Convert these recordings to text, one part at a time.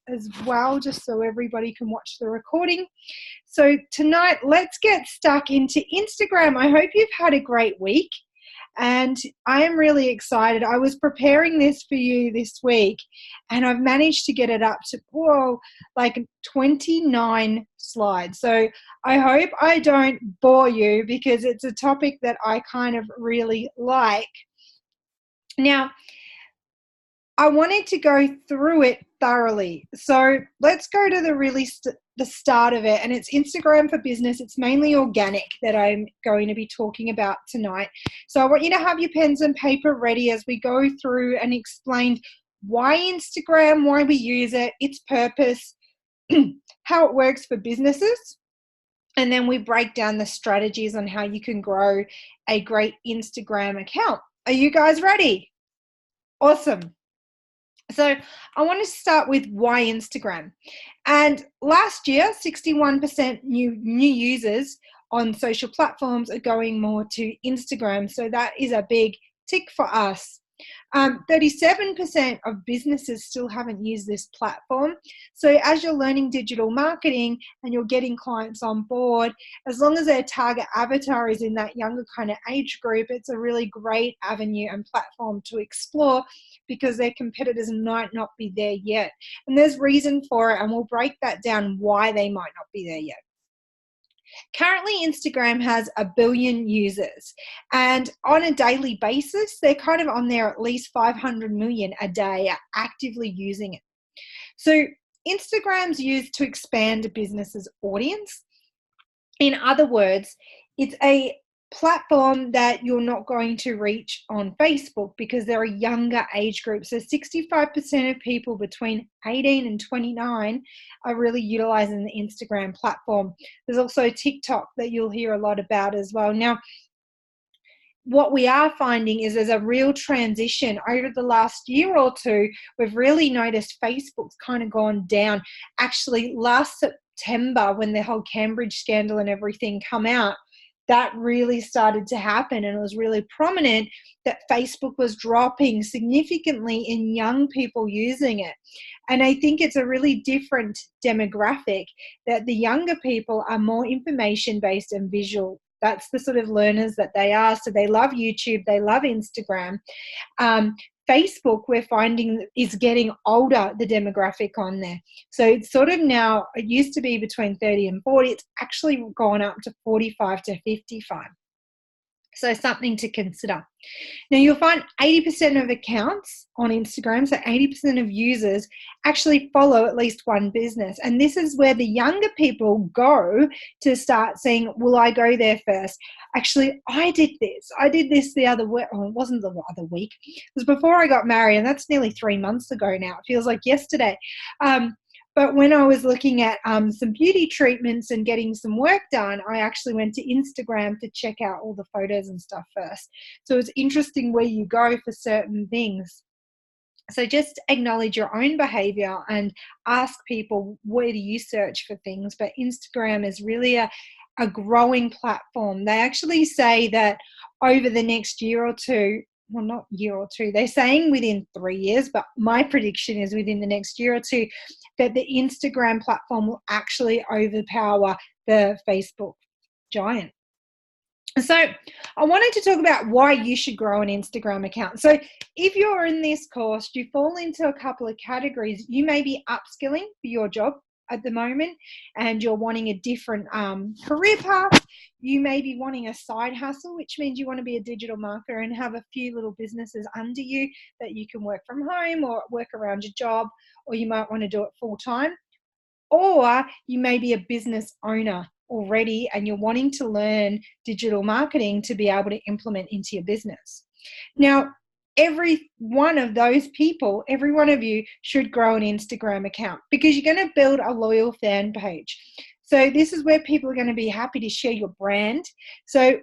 as well, just so everybody can watch the recording. So tonight, let's get stuck into Instagram. I hope you've had a great week. And I am really excited. I was preparing this for you this week, and I've managed to get it up to, like 29 slides. So I hope I don't bore you, because it's a topic that I kind of really like. Now, I wanted to go through it thoroughly. So let's go to the start of it, and it's Instagram for Business. It's mainly organic that I'm going to be talking about tonight. So I want you to have your pens and paper ready as we go through and explain why Instagram, why we use it, its purpose, how it works for businesses, and then we break down the strategies on how you can grow a great Instagram account. Are you guys ready? Awesome. So I want to start with why Instagram. And last year, 61% new users on social platforms are going more to Instagram. So that is a big tick for us. 37% of businesses still haven't used this platform. So as you're learning digital marketing and you're getting clients on board, as long as their target avatar is in that younger kind of age group, it's a really great avenue and platform to explore, because their competitors might not be there yet. And there's reason for it, and we'll break that down why they might not be there yet. Currently, Instagram has 1 billion users, and on a daily basis, they're kind of on there at least 500 million a day are actively using it. So Instagram's used to expand a business's audience. In other words, it's a platform that you're not going to reach on Facebook, because they're a younger age group. So 65% of people between 18 and 29 are really utilizing the Instagram platform. There's also TikTok that you'll hear a lot about as well. Now, what we are finding is there's a real transition over the last year or two. We've really noticed Facebook's kind of gone down. Actually, last September, when the whole Cambridge scandal and everything come out, that really started to happen, and it was really prominent that Facebook was dropping significantly in young people using it. And I think it's a really different demographic, that the younger people are more information-based and visual. That's the sort of learners that they are. So they love YouTube, they love Instagram. Facebook, we're finding, is getting older, the demographic on there. So it's sort of now, it used to be between 30 and 40. It's actually gone up to 45 to 55. So something to consider. Now, you'll find 80% of accounts on Instagram, so 80% of users actually follow at least one business. And this is where the younger people go to start saying, will I go there first? Actually, I did this the other week. Oh, it wasn't the other week. It was before I got married, and that's nearly 3 months ago now. It feels like yesterday. But when I was looking at some beauty treatments and getting some work done, I actually went to Instagram to check out all the photos and stuff first. So it's interesting where you go for certain things. So just acknowledge your own behavior and ask people, where do you search for things? But Instagram is really a growing platform. They actually say that over the next year or two, well, not year or two, they're saying within 3 years, but my prediction is within the next year or two, that the Instagram platform will actually overpower the Facebook giant. So I wanted to talk about why you should grow an Instagram account. So if you're in this course, you fall into a couple of categories. You may be upskilling for your job at the moment, and you're wanting a different career path. You may be wanting a side hustle, which means you want to be a digital marketer and have a few little businesses under you that you can work from home or work around your job, or you might want to do it full time. Or you may be a business owner already and you're wanting to learn digital marketing to be able to implement into your business. Now, every one of those people, every one of you should grow an Instagram account, because you're going to build a loyal fan page. So this is where people are going to be happy to share your brand. So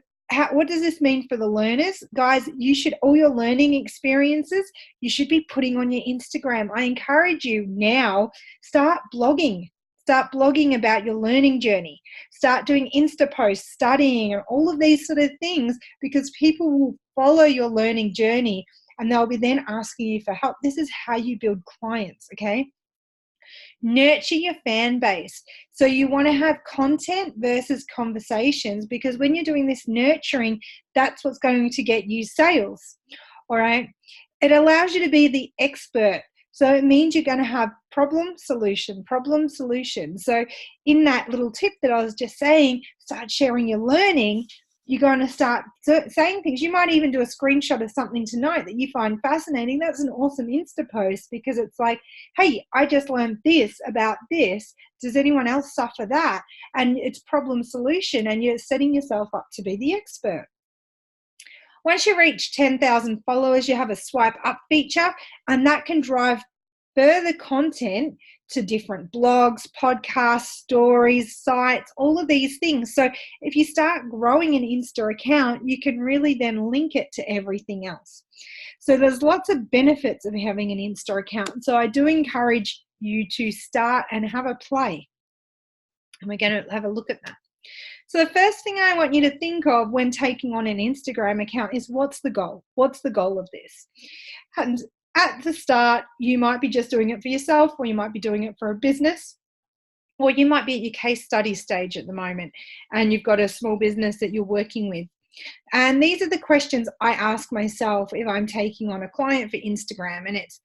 what does this mean for the learners? Guys, you should, all your learning experiences, you should be putting on your Instagram. I encourage you now, start blogging. Start blogging about your learning journey. Start doing Insta posts, studying, and all of these sort of things, because people will follow your learning journey and they'll be then asking you for help. This is how you build clients, okay? Nurture your fan base. So you want to have content versus conversations, because when you're doing this nurturing, that's what's going to get you sales. All right. It allows you to be the expert. So it means you're going to have problem, solution, problem, solution. So in that little tip that I was just saying, start sharing your learning. You're going to start saying things. You might even do a screenshot of something tonight that you find fascinating. That's an awesome Insta post, because it's like, hey, I just learned this about this. Does anyone else suffer that? And it's problem solution, and you're setting yourself up to be the expert. Once you reach 10,000 followers, you have a swipe up feature, and that can drive further content to different blogs, podcasts, stories, sites, all of these things. So if you start growing an Insta account, you can really then link it to everything else. So there's lots of benefits of having an Insta account. So I do encourage you to start and have a play. And we're going to have a look at that. So the first thing I want you to think of when taking on an Instagram account is, what's the goal? What's the goal of this? And at the start, you might be just doing it for yourself, or you might be doing it for a business, or you might be at your case study stage at the moment and you've got a small business that you're working with. And these are the questions I ask myself if I'm taking on a client for Instagram. And it's,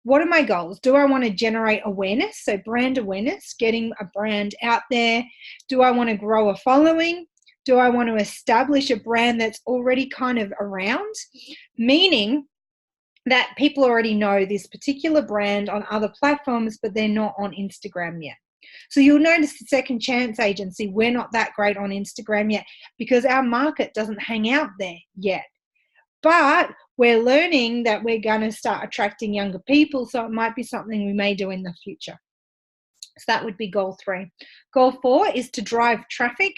what are my goals? Do I want to generate awareness? So brand awareness, getting a brand out there. Do I want to grow a following? Do I want to establish a brand that's already kind of around? Meaning that people already know this particular brand on other platforms, but they're not on Instagram yet. So you'll notice the Second Chance Agency, we're not that great on Instagram yet because our market doesn't hang out there yet. But we're learning that we're going to start attracting younger people, so it might be something we may do in the future. So that would be goal 3. Goal 4 is to drive traffic.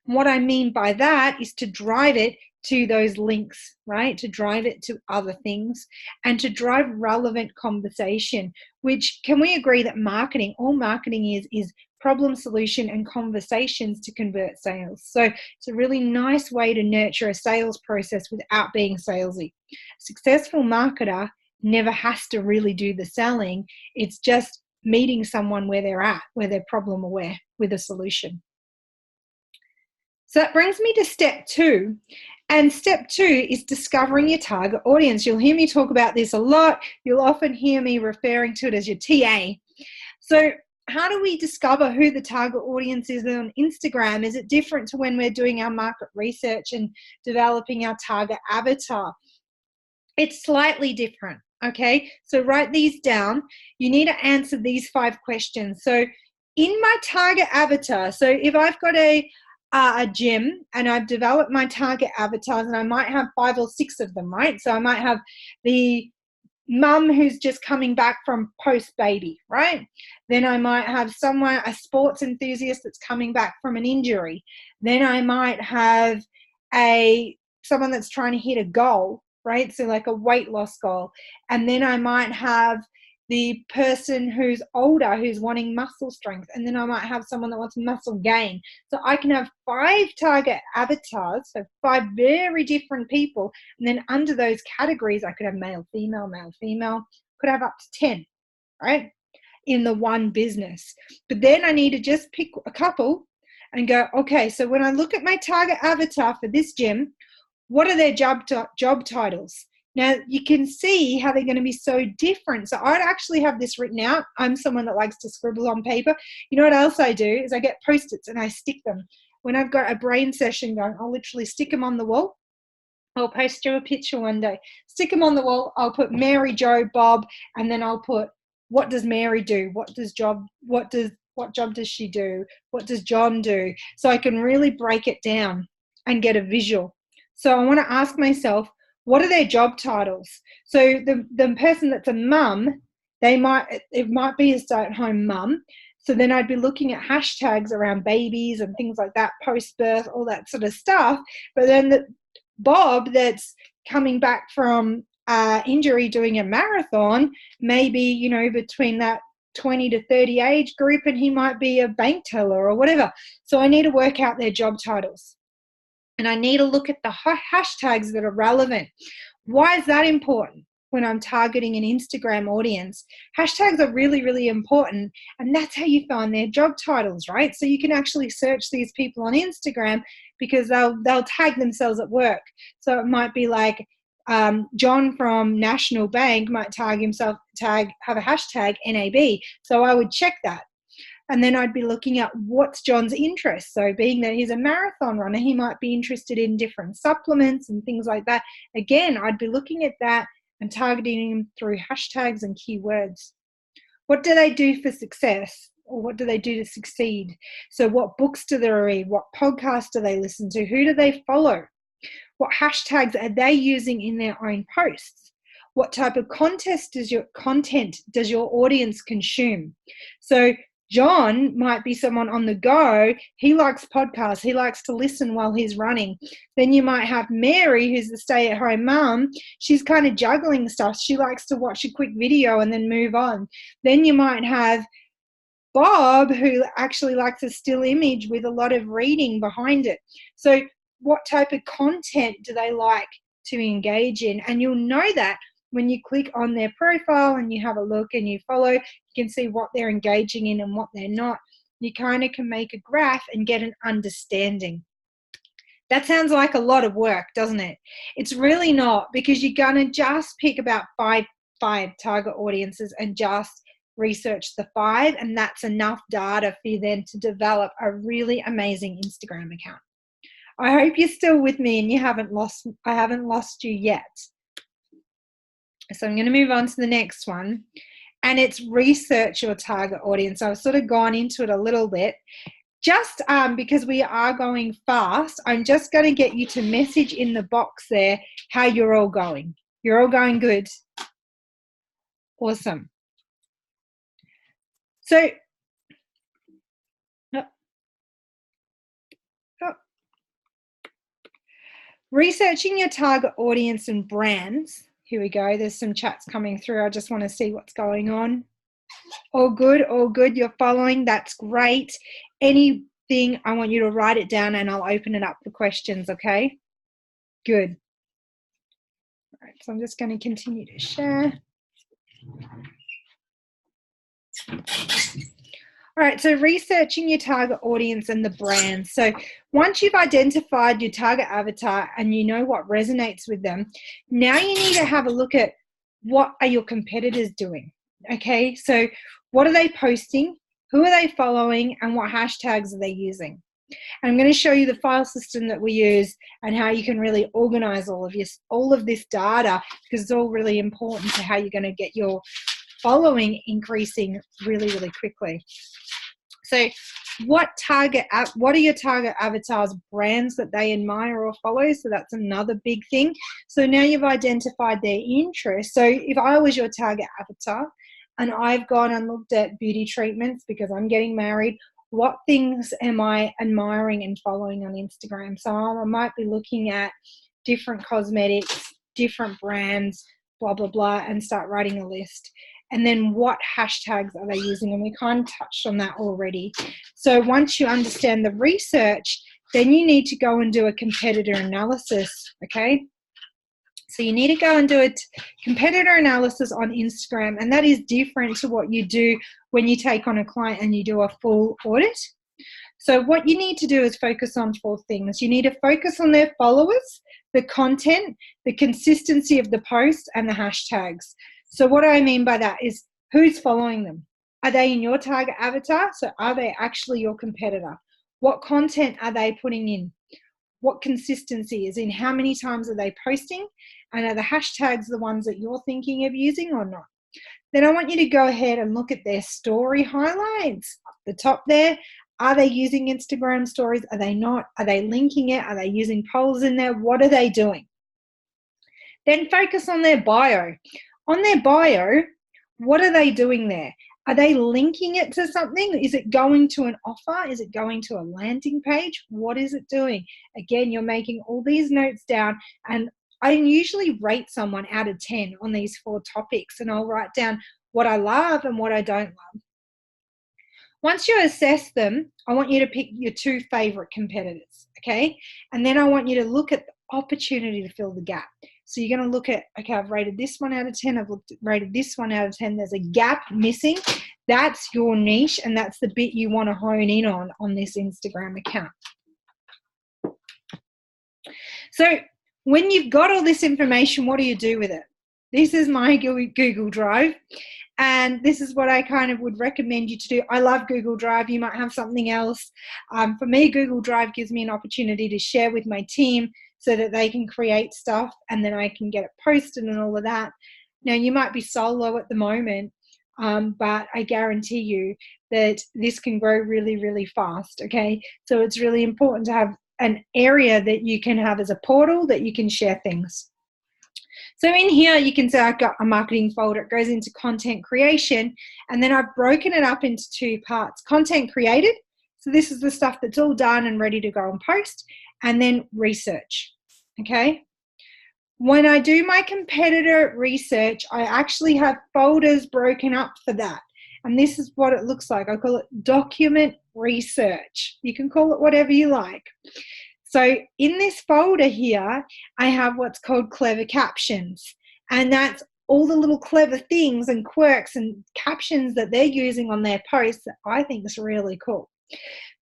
And what I mean by that is to drive it to those links, right? To drive it to other things and to drive relevant conversation, which, can we agree that marketing, all marketing is problem, solution, and conversations to convert sales. So it's a really nice way to nurture a sales process without being salesy. A successful marketer never has to really do the selling. It's just meeting someone where they're at, where they're problem aware with a solution. So that brings me to step 2. And step 2 is discovering your target audience. You'll hear me talk about this a lot. You'll often hear me referring to it as your TA. So how do we discover who the target audience is on Instagram? Is it different to when we're doing our market research and developing our target avatar? It's slightly different, okay? So write these down. You need to answer these 5 questions. So in my target avatar, so if I've got a gym and I've developed my target avatars, and I might have 5 or 6 of them, right? So I might have the mum who's just coming back from post-baby, right? Then I might have someone, a sports enthusiast that's coming back from an injury. Then I might have someone that's trying to hit a goal, right? So like a weight loss goal. And then I might have the person who's older, who's wanting muscle strength. And then I might have someone that wants muscle gain. So I can have 5 target avatars, so 5 very different people. And then under those categories, I could have male, female, could have up to 10, right? In the one business. But then I need to just pick a couple and go, okay, so when I look at my target avatar for this gym, what are their job titles? Now, you can see how they're going to be so different. So I'd actually have this written out. I'm someone that likes to scribble on paper. You know what else I do is I get Post-its and I stick them. When I've got a brain session going, I'll literally stick them on the wall. I'll post you a picture one day. Stick them on the wall. I'll put Mary, Joe, Bob, and then I'll put, what does Mary do? What job does she do? What does John do? So I can really break it down and get a visual. So I want to ask myself, what are their job titles? So the person that's a mum, it might be a stay-at-home mum. So then I'd be looking at hashtags around babies and things like that, post-birth, all that sort of stuff. But then Bob that's coming back from injury doing a marathon, maybe, between that 20 to 30 age group, and he might be a bank teller or whatever. So I need to work out their job titles. And I need to look at the hashtags that are relevant. Why is that important? when I'm targeting an Instagram audience. Hashtags are really, really important, and that's how you find their job titles, right? So you can actually search these people on Instagram because they'll tag themselves at work. So it might be like John from National Bank might have a hashtag NAB. So I would check that. And then I'd be looking at what's John's interest. So being that he's a marathon runner, he might be interested in different supplements and things like that. Again, I'd be looking at that and targeting him through hashtags and keywords. What do they do for success? Or what do they do to succeed? So what books do they read? What podcasts do they listen to? Who do they follow? What hashtags are they using in their own posts? What type of content does your audience consume? So John might be someone on the go. He likes podcasts. He likes to listen while he's running. Then you might have Mary, who's the stay-at-home mum. She's kind of juggling stuff. She likes to watch a quick video and then move on. Then you might have Bob, who actually likes a still image with a lot of reading behind it. So what type of content do they like to engage in? And you'll know that when you click on their profile and you have a look and you follow, you can see what they're engaging in and what they're not. You kind of can make a graph and get an understanding. That sounds like a lot of work, doesn't it? It's really not, because you're going to just pick about five target audiences and just research the 5, and that's enough data for you then to develop a really amazing Instagram account. I hope you're still with me and I haven't lost you yet. So I'm going to move on to the next one, and it's research your target audience. I've sort of gone into it a little bit. Just because we are going fast, I'm just going to get you to message in the box there how you're all going. You're all going good. Awesome. So, researching your target audience and brands. Here we go. There's some chats coming through. I just want to see what's going on. All good, all good. You're following. That's great. Anything, I want you to write it down and I'll open it up for questions, okay? Good. All right, so I'm just going to continue to share. All right, so researching your target audience and the brand. So once you've identified your target avatar and you know what resonates with them, now you need to have a look at what are your competitors doing, okay? So what are they posting, who are they following, and what hashtags are they using? And I'm going to show you the file system that we use and how you can really organize all of this data, because it's all really important to how you're going to get your following increasing really, really quickly. So what are your target avatars' brands that they admire or follow? So that's another big thing. So now you've identified their interests. So if I was your target avatar and I've gone and looked at beauty treatments because I'm getting married, what things am I admiring and following on Instagram? So I might be looking at different cosmetics, different brands, blah, blah, blah, and start writing a list. And then what hashtags are they using? And we kind of touched on that already. So once you understand the research, then you need to go and do a competitor analysis, okay? So you need to go and do a competitor analysis on Instagram, and that is different to what you do when you take on a client and you do a full audit. So what you need to do is focus on 4 things. You need to focus on their followers, the content, the consistency of the post, and the hashtags. So what I mean by that is who's following them? Are they in your target avatar? So are they actually your competitor? What content are they putting in? What consistency is in? How many times are they posting? And are the hashtags the ones that you're thinking of using or not? Then I want you to go ahead and look at their story highlights up the top there. Are they using Instagram stories? Are they not? Are they linking it? Are they using polls in there? What are they doing? Then focus on their bio. On their bio, what are they doing there? Are they linking it to something? Is it going to an offer? Is it going to a landing page? What is it doing? Again, you're making all these notes down, and I usually rate someone out of 10 on these 4 topics, and I'll write down what I love and what I don't love. Once you assess them, I want you to pick your 2 favorite competitors, okay? And then I want you to look at the opportunity to fill the gap. So you're going to look at, okay, I've rated this 1 out of 10. I've rated this 1 out of 10. There's a gap missing. That's your niche, and that's the bit you want to hone in on this Instagram account. So when you've got all this information, what do you do with it? This is my Google Drive, and this is what I kind of would recommend you to do. I love Google Drive. You might have something else. For me, Google Drive gives me an opportunity to share with my team so that they can create stuff, and then I can get it posted and all of that. Now, you might be solo at the moment, but I guarantee you that this can grow really, really fast, okay? So it's really important to have an area that you can have as a portal that you can share things. So in here, you can see I've got a marketing folder. It goes into content creation, and then I've broken it up into 2 parts. Content created, so this is the stuff that's all done and ready to go and post, and then research, okay? When I do my competitor research, I actually have folders broken up for that. And this is what it looks like. I call it document research. You can call it whatever you like. So in this folder here, I have what's called clever captions. And that's all the little clever things and quirks and captions that they're using on their posts that I think is really cool.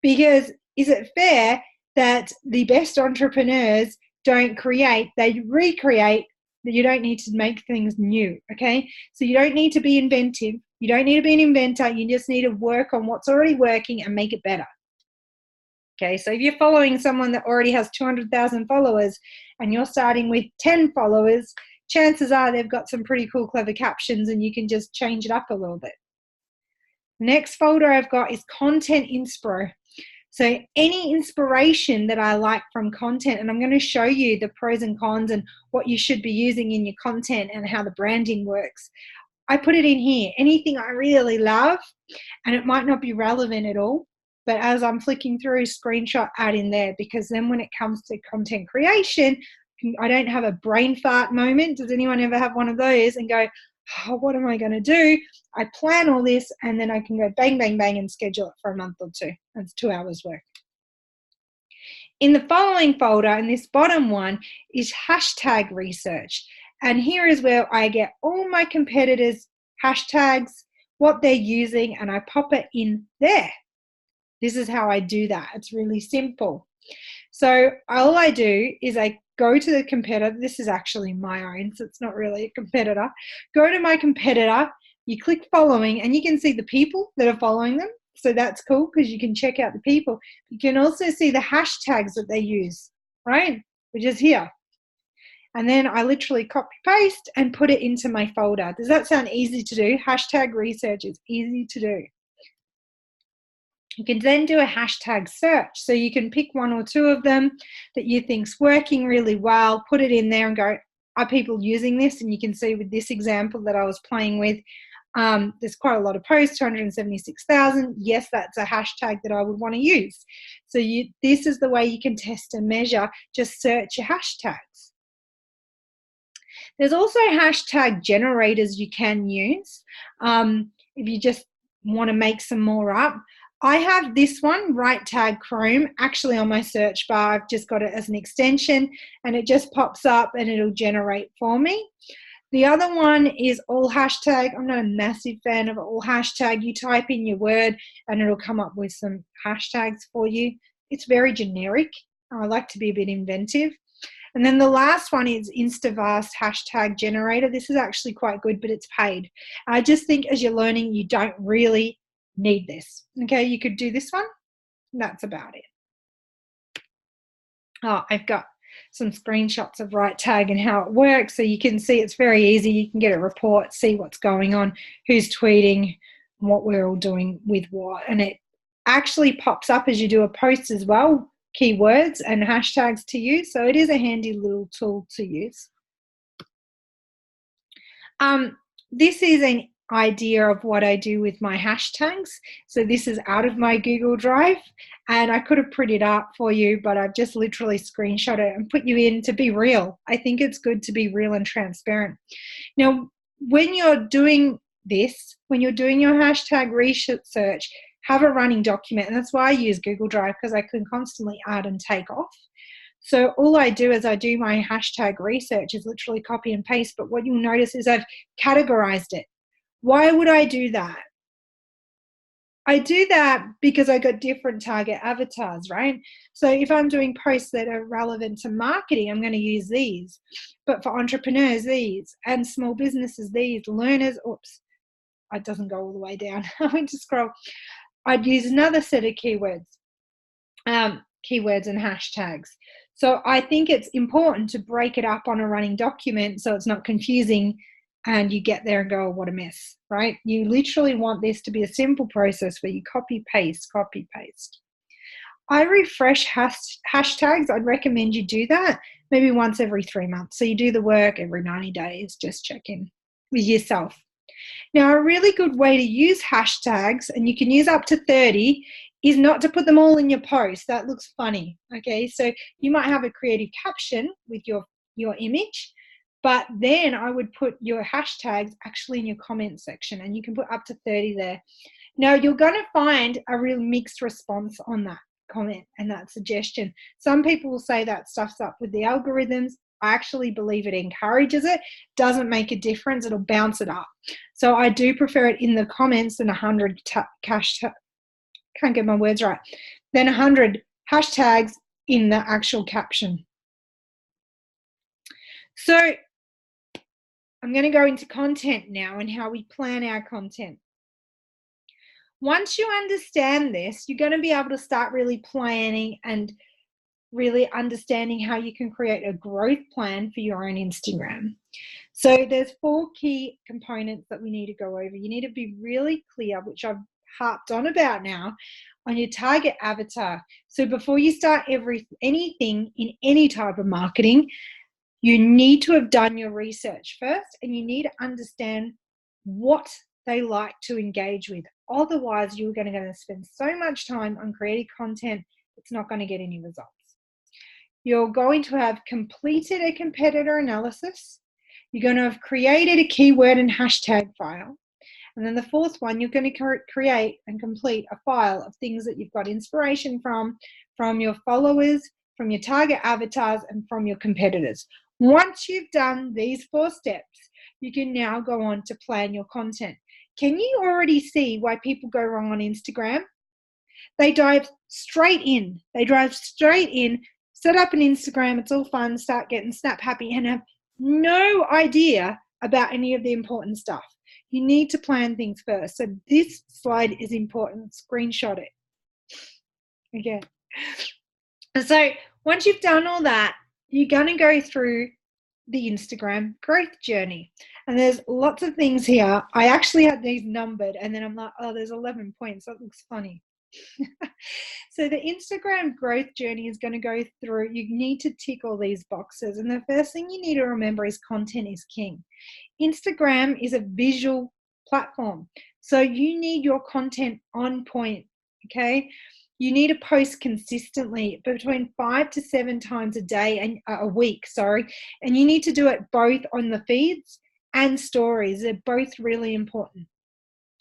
Because is it fair that the best entrepreneurs don't create, they recreate? You don't need to make things new, okay? So you don't need to be inventive. You don't need to be an inventor. You just need to work on what's already working and make it better. Okay, so if you're following someone that already has 200,000 followers and you're starting with 10 followers, chances are they've got some pretty cool, clever captions, and you can just change it up a little bit. Next folder I've got is content inspo. So any inspiration that I like from content, and I'm going to show you the pros and cons and what you should be using in your content and how the branding works. I put it in here. Anything I really love, and it might not be relevant at all, but as I'm flicking through, screenshot, add in there, because then when it comes to content creation, I don't have a brain fart moment. Does anyone ever have one of those and go, oh, what am I going to do? I plan all this, and then I can go bang, bang, bang and schedule it for a month or 2. That's 2 hours work. In the following folder, and this bottom one, is hashtag research. And here is where I get all my competitors' hashtags, what they're using, and I pop it in there. This is how I do that. It's really simple. So all I do is I go to the competitor. This is actually my own, so it's not really a competitor. Go to my competitor, you click following, and you can see the people that are following them. So that's cool because you can check out the people. You can also see the hashtags that they use, right? Which is here. And then I literally copy paste and put it into my folder. Does that sound easy to do? Hashtag research is easy to do. You can then do a hashtag search. So you can pick 1 or 2 of them that you think's working really well, put it in there and go, are people using this? And you can see with this example that I was playing with, there's quite a lot of posts, 276,000. Yes, that's a hashtag that I would want to use. So this is the way you can test and measure. Just search your hashtags. There's also hashtag generators you can use if you just want to make some more up. I have this one, Right Tag Chrome, actually on my search bar. I've just got it as an extension, and it just pops up and it'll generate for me. The other one is All Hashtag. I'm not a massive fan of All Hashtag. You type in your word and it'll come up with some hashtags for you. It's very generic. I like to be a bit inventive. And then the last one is Instavast Hashtag Generator. This is actually quite good, but it's paid. I just think as you're learning, you don't really need this. Okay, you could do this one. That's about it. Oh, I've got some screenshots of Right Tag and how it works, so you can see it's very easy. You can get a report, see what's going on, who's tweeting, what we're all doing with what, and it actually pops up as you do a post as well, keywords and hashtags to use. So it is a handy little tool to use. This is an idea of what I do with my hashtags. So this is out of my Google Drive, and I could have printed it out for you, but I've just literally screenshot it and put you in to be real. I think it's good to be real and transparent. Now, when you're doing this, when you're doing your hashtag research, have a running document, and that's why I use Google Drive, because I can constantly add and take off. So all I do is I do my hashtag research is literally copy and paste, but what you'll notice is I've categorized it. Why would I do that? I do that because I got different target avatars, right? So if I'm doing posts that are relevant to marketing, I'm going to use these. But for entrepreneurs, these, and small businesses, these, learners, oops, it doesn't go all the way down. I went to scroll. I'd use another set of keywords and hashtags. So I think it's important to break it up on a running document so it's not confusing and you get there and go, oh, what a mess, right? You literally want this to be a simple process where you copy, paste. I refresh hashtags. I'd recommend you do that maybe once every 3 months. So you do the work every 90 days, just check in with yourself. Now, a really good way to use hashtags, and you can use up to 30, is not to put them all in your post. That looks funny, okay? So you might have a creative caption with your image, but then I would put your hashtags actually in your comment section, and you can put up to 30 there. Now, you're going to find a real mixed response on that comment and that suggestion. Some people will say that stuff's up with the algorithms. I actually believe it encourages it. Doesn't make a difference. It'll bounce it up. So I do prefer it in the comments than 100 can't get my words right. Then 100 hashtags in the actual caption. So I'm going to go into content now and how we plan our content. Once you understand this, you're going to be able to start really planning and really understanding how you can create a growth plan for your own Instagram. So there's 4 key components that we need to go over. You need to be really clear, which I've harped on about now, on your target avatar. So before you start anything in any type of marketing, you need to have done your research first, and you need to understand what they like to engage with. Otherwise, you're going to spend so much time on creating content, it's not going to get any results. You're going to have completed a competitor analysis. You're going to have created a keyword and hashtag file. And then the 4th one, you're going to create and complete a file of things that you've got inspiration from your followers, from your target avatars, and from your competitors. Once you've done these 4 steps, you can now go on to plan your content. Can you already see why people go wrong on Instagram? They dive straight in. Set up an Instagram, it's all fun, start getting snap happy, and have no idea about any of the important stuff. You need to plan things first. So this slide is important. Screenshot it. Okay. So once you've done all that, you're going to go through the Instagram growth journey. And there's lots of things here. I actually had these numbered, and then I'm like, oh, there's 11 points. That looks funny. So the Instagram growth journey is going to go through, you need to tick all these boxes. And the first thing you need to remember is content is king. Instagram is a visual platform. So you need your content on point, okay? You need to post consistently between 5 to 7 times a day and a week, and you need to do it both on the feeds and stories. They're both really important.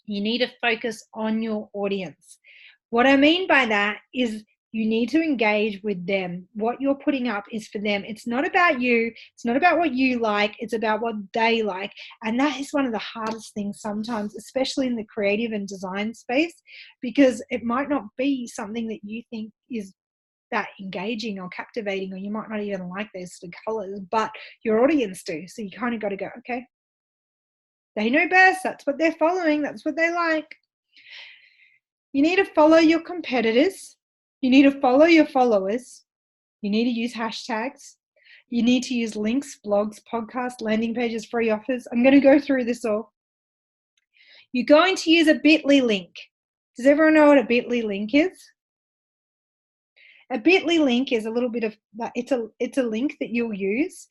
You need to focus on your audience. What I mean by that is you need to engage with them. What you're putting up is for them. It's not about you. It's not about what you like. It's about what they like. And that is one of the hardest things sometimes, especially in the creative and design space, because it might not be something that you think is that engaging or captivating, or you might not even like those sort of colors, but your audience do. So you kind of got to go, okay, they know best. That's what they're following. That's what they like. You need to follow your competitors. You need to follow your followers. You need to use hashtags. You need to use links, blogs, podcasts, landing pages, free offers. I'm going to go through this all. You're going to use a Bitly link. Does everyone know what a Bitly link is? A Bitly link is a little bit of, it's a link that you'll use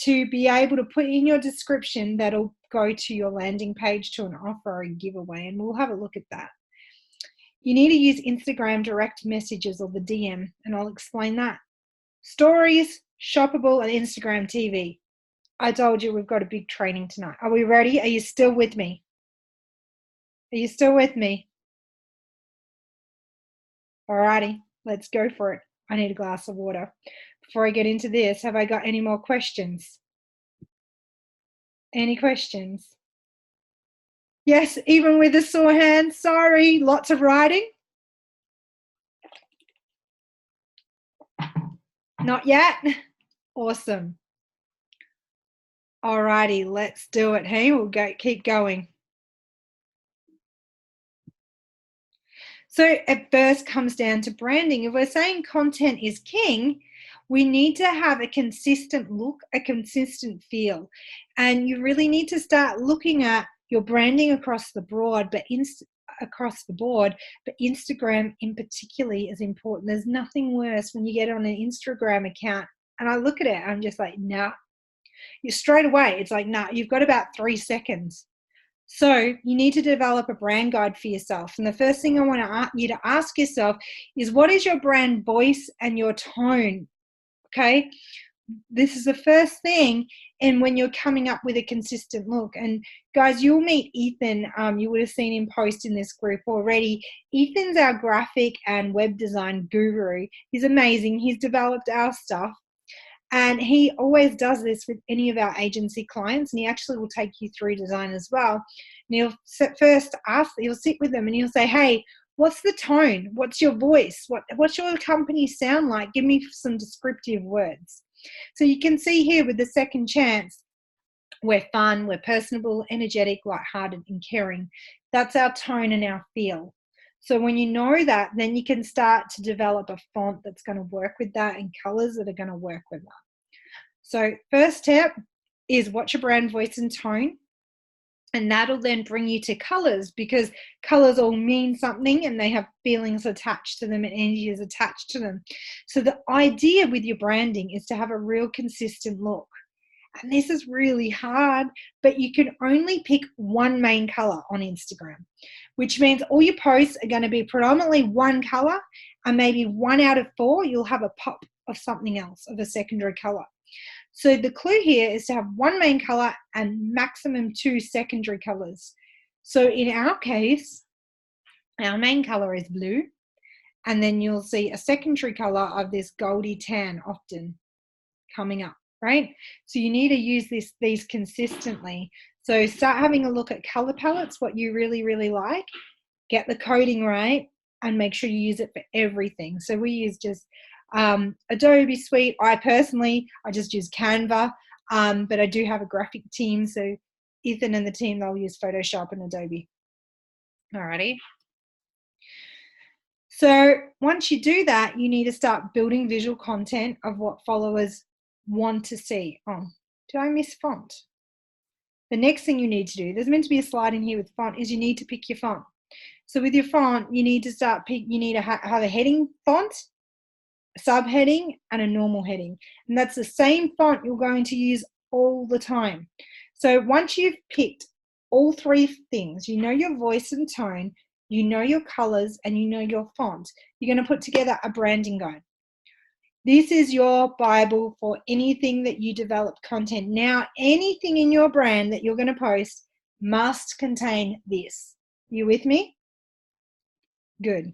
to be able to put in your description that'll go to your landing page, to an offer or a giveaway, and we'll have a look at that. You need to use Instagram direct messages or the DM, and I'll explain that. Stories, Shoppable, and Instagram TV. I told you we've got a big training tonight. Are we ready? Are you still with me? Are you still with me? Alrighty, let's go for it. I need a glass of water. Before I get into this, have I got any more questions? Any questions? Yes, even with a sore hand. Sorry, lots of writing. Not yet? Awesome. Alrighty, let's do it. Hey, we'll keep going. So it first comes down to branding. If we're saying content is king, we need to have a consistent look, a consistent feel. And you really need to start looking at your branding across the board, but Instagram in particularly is important. There's nothing worse when you get on an Instagram account and I look at it, I'm just like, nah. You straight away, it's like, nah, you've got about 3 seconds. So you need to develop a brand guide for yourself. And the first thing I want you to ask yourself is, what is your brand voice and your tone? Okay. This is the first thing. And when you're coming up with a consistent look, and guys, you'll meet Ethan. You would have seen him post in this group already. Ethan's our graphic and web design guru. He's amazing. He's developed our stuff. And he always does this with any of our agency clients, and he actually will take you through design as well. And he'll he'll sit with them and he'll say, hey, what's the tone? What's your voice? What's your company sound like? Give me some descriptive words. So you can see here with the Second Chance, we're fun, we're personable, energetic, lighthearted, and caring. That's our tone and our feel. So when you know that, then you can start to develop a font that's going to work with that and colors that are going to work with that. So first step is what's your brand voice and tone? And that'll then bring you to colors, because colors all mean something and they have feelings attached to them and energy is attached to them. So the idea with your branding is to have a real consistent look. And this is really hard, but you can only pick one main color on Instagram, which means all your posts are going to be predominantly one color, and maybe 1 out of 4, you'll have a pop of something else, of a secondary color. So the clue here is to have one main color and maximum 2 secondary colors. So in our case, our main color is blue, and then you'll see a secondary color of this goldy tan often coming up, right? So you need to use these consistently. So start having a look at color palettes, what you really, really like, get the coding right, and make sure you use it for everything. So we use just Adobe Suite. I just use Canva, but I do have a graphic team. So Ethan and the team, they'll use Photoshop and Adobe. Alrighty. So once you do that, you need to start building visual content of what followers want to see. Oh, did I miss font? The next thing you need to do, there's meant to be a slide in here with font, is you need to pick your font. So with your font, you need to you need to have a heading font, a subheading, and a normal heading. And that's the same font you're going to use all the time. So once you've picked all 3 things, you know your voice and tone, you know your colors, and you know your font, you're going to put together a branding guide. This is your Bible for anything that you develop content. Now, anything in your brand that you're going to post must contain this. You with me? Good.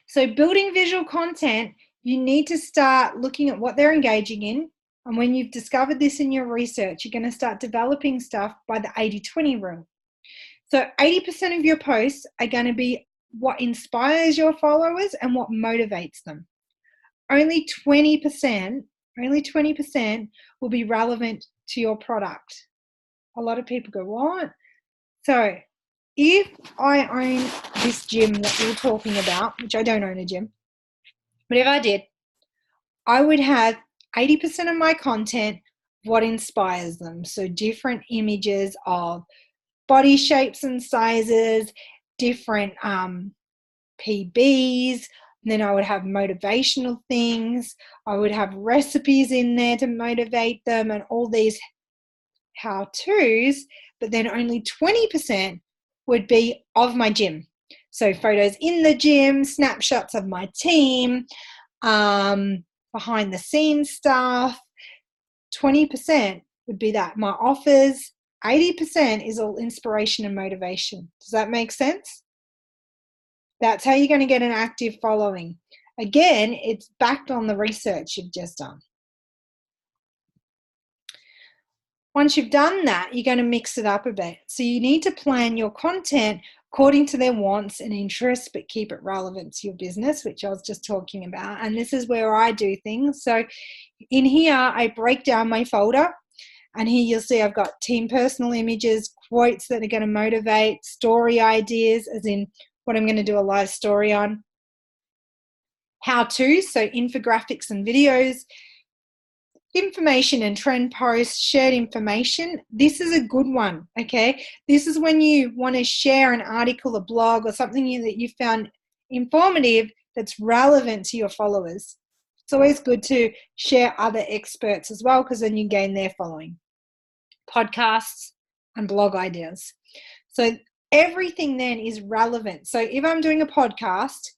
So building visual content, you need to start looking at what they're engaging in. And when you've discovered this in your research, you're going to start developing stuff by the 80-20 rule. So 80% of your posts are going to be what inspires your followers and what motivates them. Only 20% will be relevant to your product. A lot of people go, what? So if I own this gym that you're talking about, which I don't own a gym, but if I did, I would have 80% of my content what inspires them. So different images of body shapes and sizes, different PBs. And then I would have motivational things. I would have recipes in there to motivate them and all these how-tos, but then only 20% would be of my gym. So photos in the gym, snapshots of my team, behind the scenes stuff. 20% would be that. My offers, 80% is all inspiration and motivation. Does that make sense? That's how you're going to get an active following. Again, it's backed on the research you've just done. Once you've done that, you're going to mix it up a bit. So you need to plan your content according to their wants and interests, but keep it relevant to your business, which I was just talking about. And this is where I do things. So in here, I break down my folder. And here you'll see I've got team personal images, quotes that are going to motivate, story ideas, as in what I'm going to do a live story on, how-tos, so infographics and videos, information and trend posts, shared information. This is a good one, okay? This is when you want to share an article, a blog, or something that you found informative that's relevant to your followers. It's always good to share other experts as well, because then you gain their following. Podcasts and blog ideas. So everything then is relevant. So if I'm doing a podcast,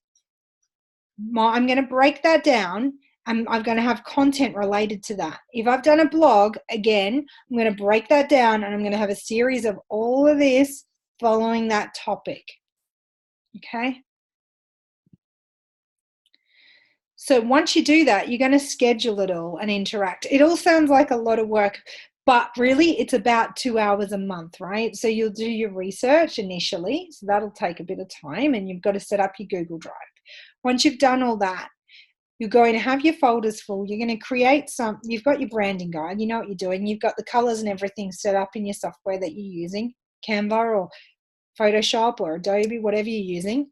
I'm going to break that down and I'm going to have content related to that. If I've done a blog, again, I'm going to break that down and I'm going to have a series of all of this following that topic. Okay? So once you do that, you're going to schedule it all and interact. It all sounds like a lot of work, but really it's about 2 hours a month, right? So you'll do your research initially. So that'll take a bit of time and you've got to set up your Google Drive. Once you've done all that, you're going to have your folders full. You're going to create you've got your branding guide. You know what you're doing. You've got the colors and everything set up in your software that you're using, Canva or Photoshop or Adobe, whatever you're using.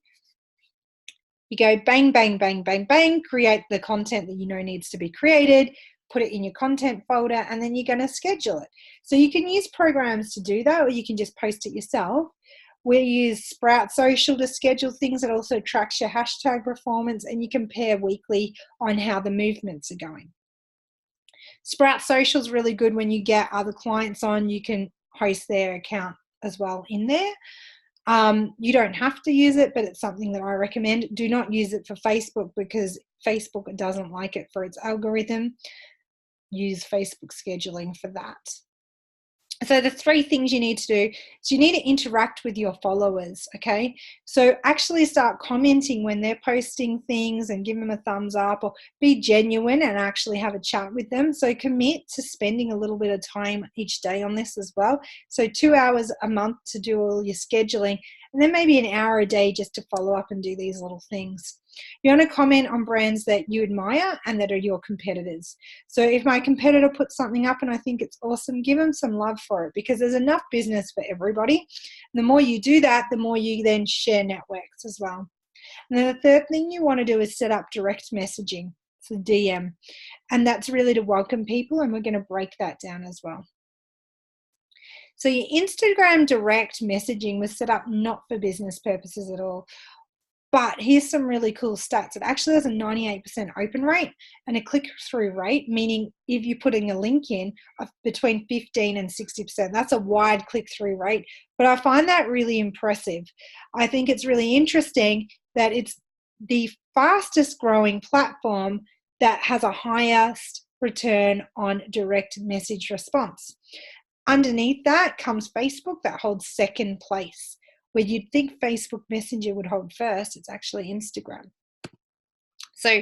You go bang, bang, bang, bang, bang, create the content that you know needs to be created, put it in your content folder, and then you're going to schedule it. So you can use programs to do that, or you can just post it yourself. We use Sprout Social to schedule things. That also tracks your hashtag performance, and you compare weekly on how the movements are going. Sprout Social is really good when you get other clients on. You can host their account as well in there. You don't have to use it, but it's something that I recommend. Do not use it for Facebook because Facebook doesn't like it for its algorithm. Use Facebook scheduling for that. So the 3 things you need to do is you need to interact with your followers, okay? So actually start commenting when they're posting things and give them a thumbs up, or be genuine and actually have a chat with them. So commit to spending a little bit of time each day on this as well. So 2 hours a month to do all your scheduling, and then maybe an hour a day just to follow up and do these little things. You want to comment on brands that you admire and that are your competitors. So if my competitor puts something up and I think it's awesome, give them some love for it, because there's enough business for everybody. And the more you do that, the more you then share networks as well. And then the third thing you want to do is set up direct messaging, so DM. And that's really to welcome people, and we're going to break that down as well. So your Instagram direct messaging was set up not for business purposes at all. But here's some really cool stats. It actually has a 98% open rate and a click-through rate, meaning if you're putting a link in, of between 15 and 60%. That's a wide click-through rate. But I find that really impressive. I think it's really interesting that it's the fastest growing platform that has a highest return on direct message response. Underneath that comes Facebook, that holds second place. Where you'd think Facebook Messenger would hold first, it's actually Instagram. So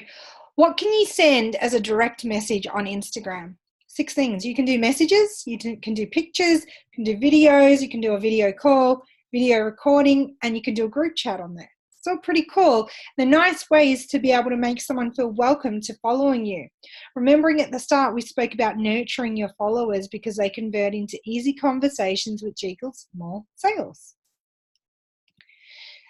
what can you send as a direct message on Instagram? 6 things. You can do messages, you can do pictures, you can do videos, you can do a video call, video recording, and you can do a group chat on there. It's all pretty cool. The nice way is to be able to make someone feel welcome to following you. Remembering at the start, we spoke about nurturing your followers because they convert into easy conversations, which equals more sales.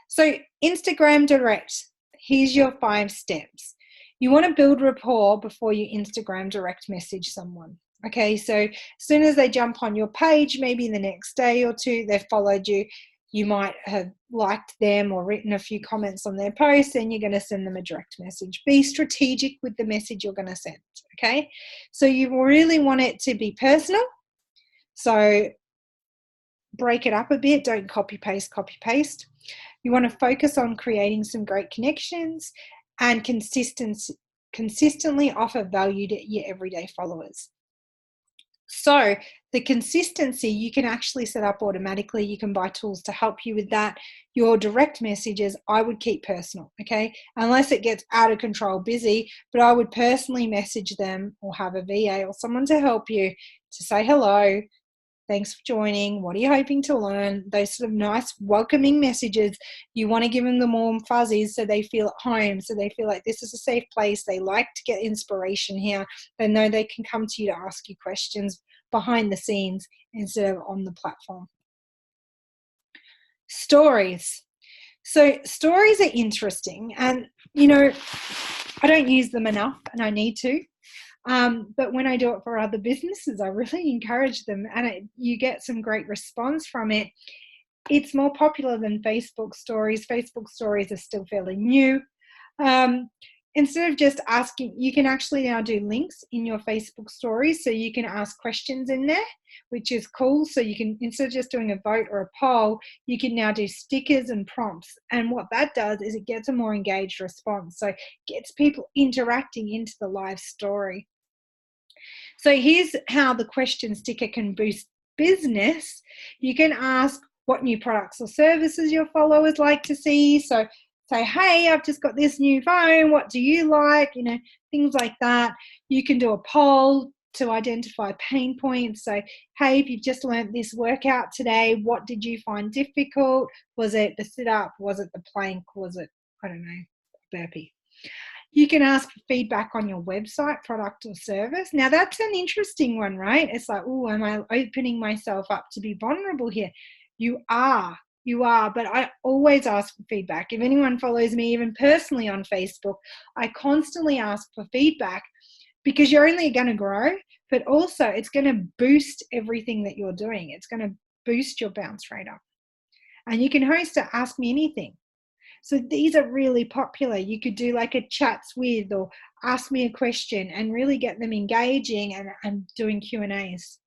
So Instagram direct, here's your 5 steps. You want to build rapport before you Instagram direct message someone. Okay, so as soon as they jump on your page, maybe the next day or 2, they've followed you, you might have liked them or written a few comments on their post, and you're going to send them a direct message. Be strategic with the message you're going to send, okay? So you really want it to be personal. So break it up a bit, don't copy paste. You want to focus on creating some great connections and consistently offer value to your everyday followers. So the consistency you can actually set up automatically. You can buy tools to help you with that. Your direct messages, I would keep personal, okay? Unless it gets out of control busy, but I would personally message them or have a VA or someone to help you to say hello. Thanks for joining. What are you hoping to learn? Those sort of nice, welcoming messages. You want to give them the warm fuzzies so they feel at home, so they feel like this is a safe place. They like to get inspiration here. They know they can come to you to ask you questions behind the scenes instead of on the platform. Stories. So stories are interesting, and I don't use them enough, and I need to. But when I do it for other businesses, I really encourage them, and you get some great response from it. It's more popular than Facebook stories. Facebook stories are still fairly new. Instead of just asking, you can actually now do links in your Facebook stories, so you can ask questions in there, which is cool. So you can, instead of just doing a vote or a poll, you can now do stickers and prompts. And what that does is it gets a more engaged response. So it gets people interacting into the live story. So here's how the question sticker can boost business. You can ask what new products or services your followers like to see. So say, hey, I've just got this new phone. What do you like? Things like that. You can do a poll to identify pain points. So, hey, if you've just learned this workout today, what did you find difficult? Was it the sit-up? Was it the plank? Was it, I don't know, burpee? You can ask for feedback on your website, product or service. Now that's an interesting one, right? It's like, oh, am I opening myself up to be vulnerable here? You are, but I always ask for feedback. If anyone follows me even personally on Facebook, I constantly ask for feedback because you're only going to grow, but also it's going to boost everything that you're doing. It's going to boost your bounce rate up. And you can host a Ask Me Anything. So these are really popular. You could do like a chats with or ask me a question and really get them engaging and doing Q&As.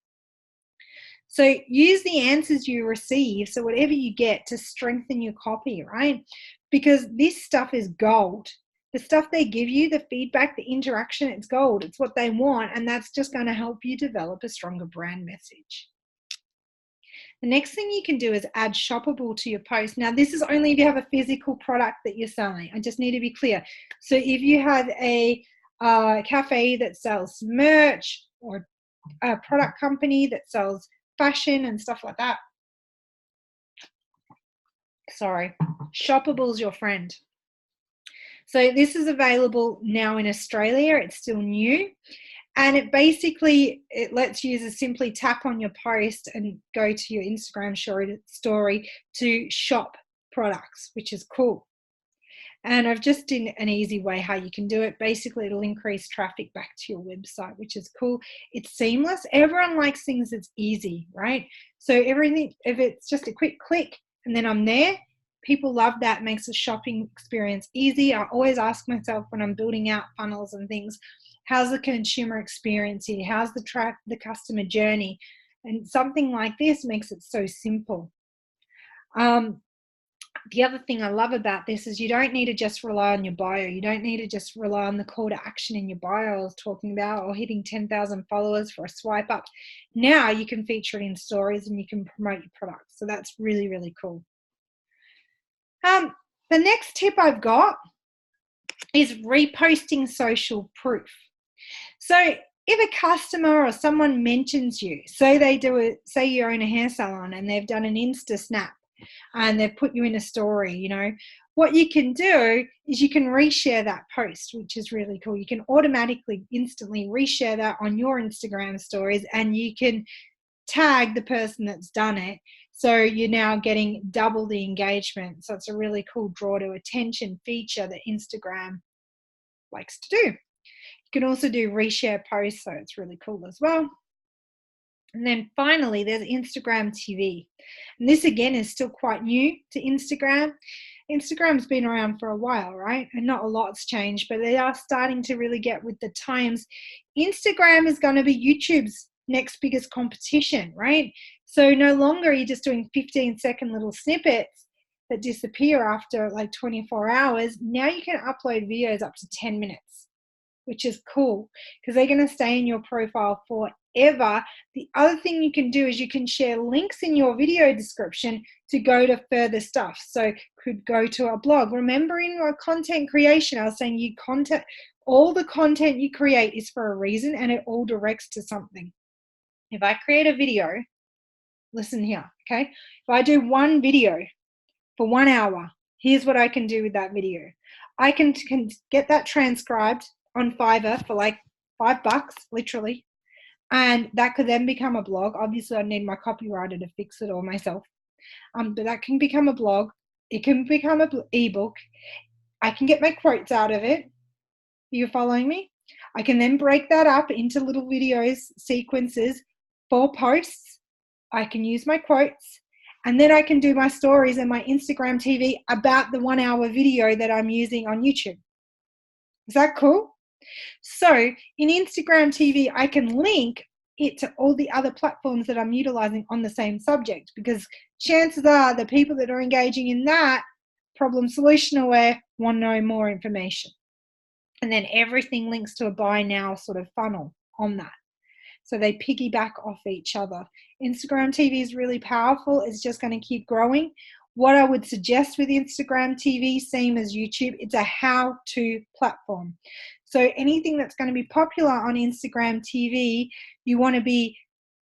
So use the answers you receive, so whatever you get, to strengthen your copy, right? Because this stuff is gold. The stuff they give you, the feedback, the interaction, it's gold. It's what they want, and that's just going to help you develop a stronger brand message. The next thing you can do is add shoppable to your post. Now, this is only if you have a physical product that you're selling. I just need to be clear. So if you have a cafe that sells merch, or a product company that sells fashion and stuff like that, shoppable's your friend. So this is available now in Australia. It's still new. And it lets users simply tap on your post and go to your Instagram story to shop products, which is cool. And I've just done an easy way how you can do it. Basically, it'll increase traffic back to your website, which is cool. It's seamless. Everyone likes things that's easy, right? So everything, if it's just a quick click and then I'm there, people love that. It makes the shopping experience easy. I always ask myself when I'm building out funnels and things, how's the consumer experience here? How's the customer journey? And something like this makes it so simple. The other thing I love about this is you don't need to just rely on your bio. You don't need to just rely on the call to action in your bio I was talking about, or hitting 10,000 followers for a swipe up. Now you can feature it in stories and you can promote your products. So that's really, really cool. The next tip I've got is reposting social proof. So if a customer or someone mentions you, say you own a hair salon and they've done an Insta snap and they've put you in a story, what you can do is you can reshare that post, which is really cool. You can automatically, instantly reshare that on your Instagram stories, and you can tag the person that's done it. So you're now getting double the engagement. So it's a really cool draw to attention feature that Instagram likes to do. You can also do reshare posts, so it's really cool as well. And then finally, there's Instagram TV. And this again is still quite new to Instagram. Instagram's been around for a while, right? And not a lot's changed, but they are starting to really get with the times. Instagram is going to be YouTube's next biggest competition, right? So no longer are you just doing 15-second little snippets that disappear after like 24 hours. Now you can upload videos up to 10 minutes, which is cool because they're going to stay in your profile forever. However, the other thing you can do is you can share links in your video description to go to further stuff. So could go to a blog. Remember in our content creation, I was saying all the content you create is for a reason and it all directs to something. If I create a video, listen here, okay? If I do one video for 1 hour, here's what I can do with that video. I can get that transcribed on Fiverr for like $5, literally. And that could then become a blog. Obviously, I need my copywriter to fix it all myself. But that can become a blog. It can become an ebook. I can get my quotes out of it. You're following me? I can then break that up into little videos, sequences, 4 posts. I can use my quotes. And then I can do my stories and my Instagram TV about the 1 hour video that I'm using on YouTube. Is that cool? So in Instagram TV, I can link it to all the other platforms that I'm utilizing on the same subject, because chances are the people that are engaging in that problem solution aware want to know more information. And then everything links to a buy now sort of funnel on that. So they piggyback off each other. Instagram TV is really powerful. It's just going to keep growing. What I would suggest with Instagram TV, same as YouTube, it's a how-to platform. So anything that's going to be popular on Instagram TV, you want to be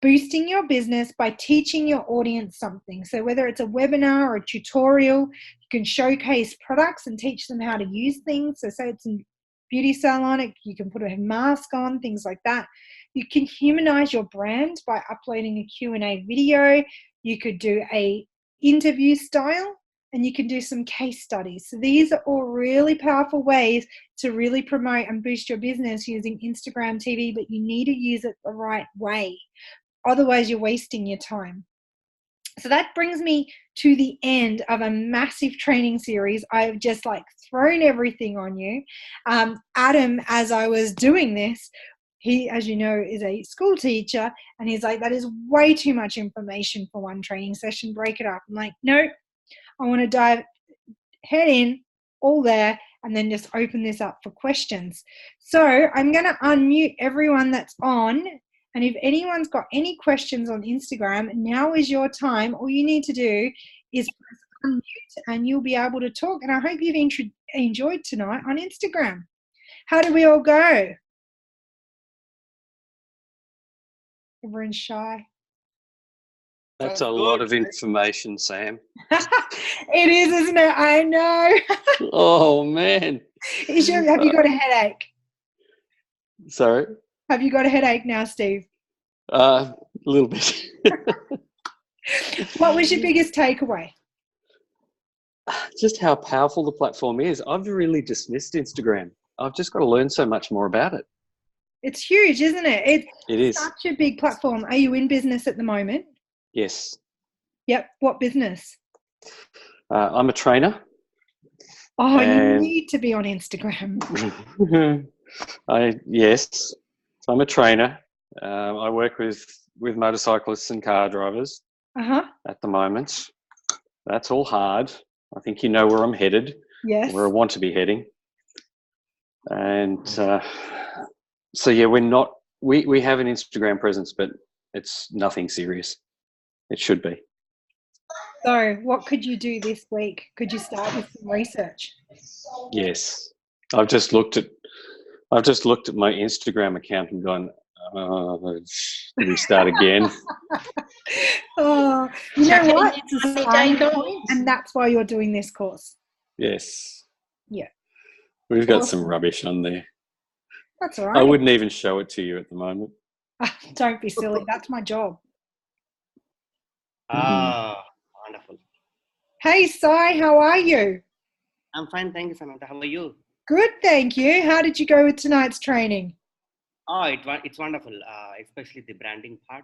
boosting your business by teaching your audience something. So whether it's a webinar or a tutorial, you can showcase products and teach them how to use things. So say it's a beauty salon, you can put a mask on, things like that. You can humanize your brand by uploading a Q&A video. You could do a interview style, and you can do some case studies. So these are all really powerful ways to really promote and boost your business using Instagram TV, but you need to use it the right way. Otherwise, you're wasting your time. So that brings me to the end of a massive training series. I've just thrown everything on you. Adam, as I was doing this, he, as you know, is a school teacher, and he's like, that is way too much information for one training session. Break it up. I'm like, no, I want to dive head in, all there, and then just open this up for questions. So I'm going to unmute everyone that's on. And if anyone's got any questions on Instagram, now is your time. All you need to do is press unmute and you'll be able to talk. And I hope you've enjoyed tonight on Instagram. How do we all go? Everyone's shy. That's a lot of information, Sam. It is, isn't it? I know. Oh, man. Have you got a headache? Sorry? Have you got a headache now, Steve? A little bit. What was your biggest takeaway? Just how powerful the platform is. I've really dismissed Instagram. I've just got to learn so much more about it. It's huge, isn't it? It is. Such a big platform. Are you in business at the moment? Yes. Yep. What business? I'm a trainer. Oh, you need to be on Instagram. Yes. I'm a trainer. I work with motorcyclists and car drivers at the moment. That's all hard. I think you know where I'm headed. Yes. Where I want to be heading. And so yeah, we have an Instagram presence, but it's nothing serious. It should be. So what could you do this week? Could you start with some research? Yes. I've just looked at my Instagram account and gone, do we start again? Oh, you know what? It's a starting point, and that's why you're doing this course. Yes. Yeah. We've got some rubbish on there. That's all right. I wouldn't even show it to you at the moment. Don't be silly. That's my job. Wonderful. Hey, Sai, how are you? I'm fine, thank you, Samantha. How are you? Good, thank you. How did you go with tonight's training? Oh, it's wonderful, especially the branding part.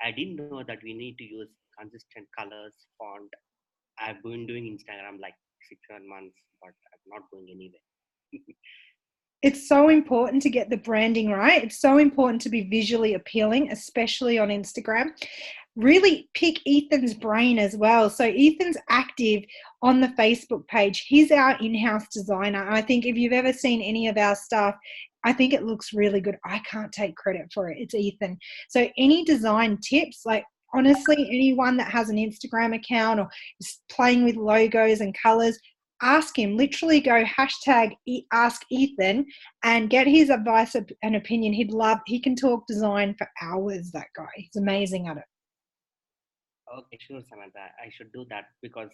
I didn't know that we need to use consistent colors, font. I've been doing Instagram like 6-7 months, but I'm not going anywhere. It's so important to get the branding right. It's so important to be visually appealing, especially on Instagram. Really pick Ethan's brain as well. So Ethan's active on the Facebook page. He's our in-house designer. I think if you've ever seen any of our stuff, I think it looks really good. I can't take credit for it. It's Ethan. So any design tips, like honestly, anyone that has an Instagram account or is playing with logos and colors, ask him. Literally go hashtag ask Ethan and get his advice and opinion. He can talk design for hours, that guy. He's amazing at it. Okay, sure, Samantha. I should do that because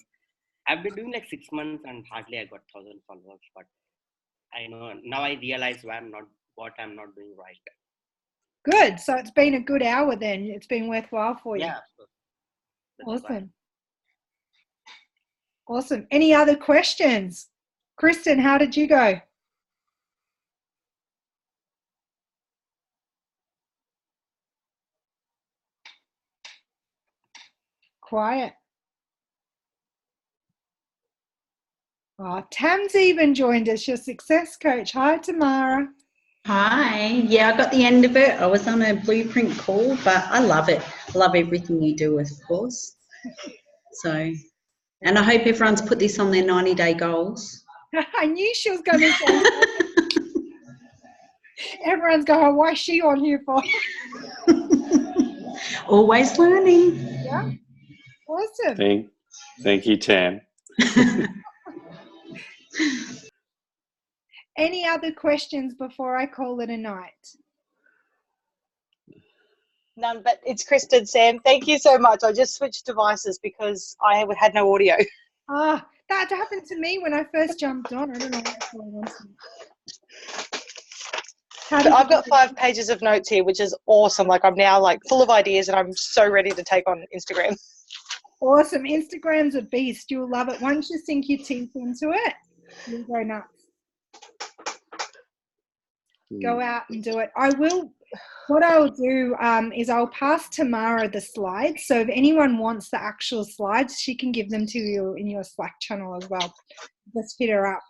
I've been doing like 6 months and hardly I got 1,000 followers. But I know now I realize what I'm not doing right. Good. So it's been a good hour then. It's been worthwhile for you. Yeah. Awesome. Right. Awesome. Any other questions? Kristen, how did you go? Quiet. Oh, Tam's even joined us, your success coach. Hi, Tamara. Hi. Yeah, I got the end of it. I was on a blueprint call, but I love it. I love everything you do, of course. So, and I hope everyone's put this on their 90-day goals. I knew she was going to say that. Everyone's going, why is she on here for? Always learning. Yeah. Awesome. Thank you, Tam. Any other questions before I call it a night? None, but it's Kristen, Sam. Thank you so much. I just switched devices because I had no audio. Ah, that happened to me when I first jumped on. I don't know what's going on. I've got 5 pages of notes here, which is awesome. Like I'm now like full of ideas and I'm so ready to take on Instagram. Awesome. Instagram's a beast. You'll love it. Once you sink your teeth into it, you'll go nuts. Go out and do it. What I'll do is I'll pass Tamara the slides. So if anyone wants the actual slides, she can give them to you in your Slack channel as well. Just hit her up.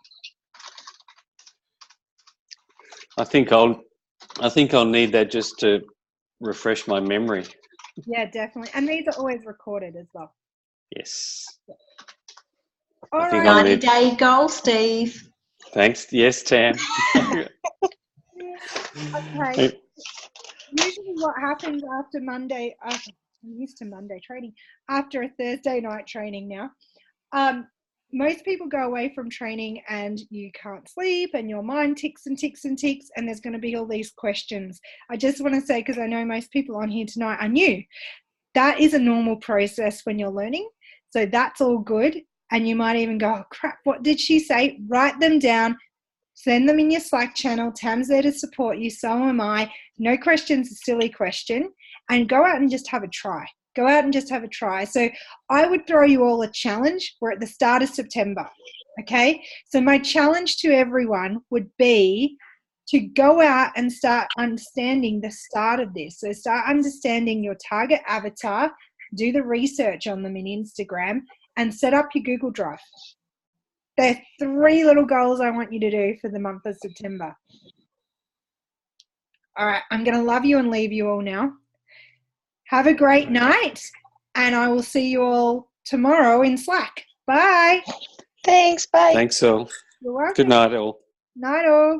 I think I'll need that just to refresh my memory. Yeah, definitely. And these are always recorded as well. Yes. All right. 90-day goal, Steve. Thanks. Yes, Tam. Okay. Usually what happens after Monday, I'm used to Monday training, after a Thursday night training now, most people go away from training and you can't sleep and your mind ticks and ticks and ticks and there's going to be all these questions. I just want to say, because I know most people on here tonight are new, that is a normal process when you're learning. So that's all good. And you might even go, oh, crap, what did she say? Write them down. Send them in your Slack channel. Tam's there to support you. So am I. No question's a silly question. And go out and just have a try. Go out and just have a try. So I would throw you all a challenge. We're at the start of September. Okay? So my challenge to everyone would be to go out and start understanding the start of this. So start understanding your target avatar, do the research on them in Instagram, and set up your Google Drive. There are 3 little goals I want you to do for the month of September. All right, I'm going to love you and leave you all now. Have a great night, and I will see you all tomorrow in Slack. Bye. Thanks. Bye. Thanks, all. You're welcome. Good night, all. Night, all.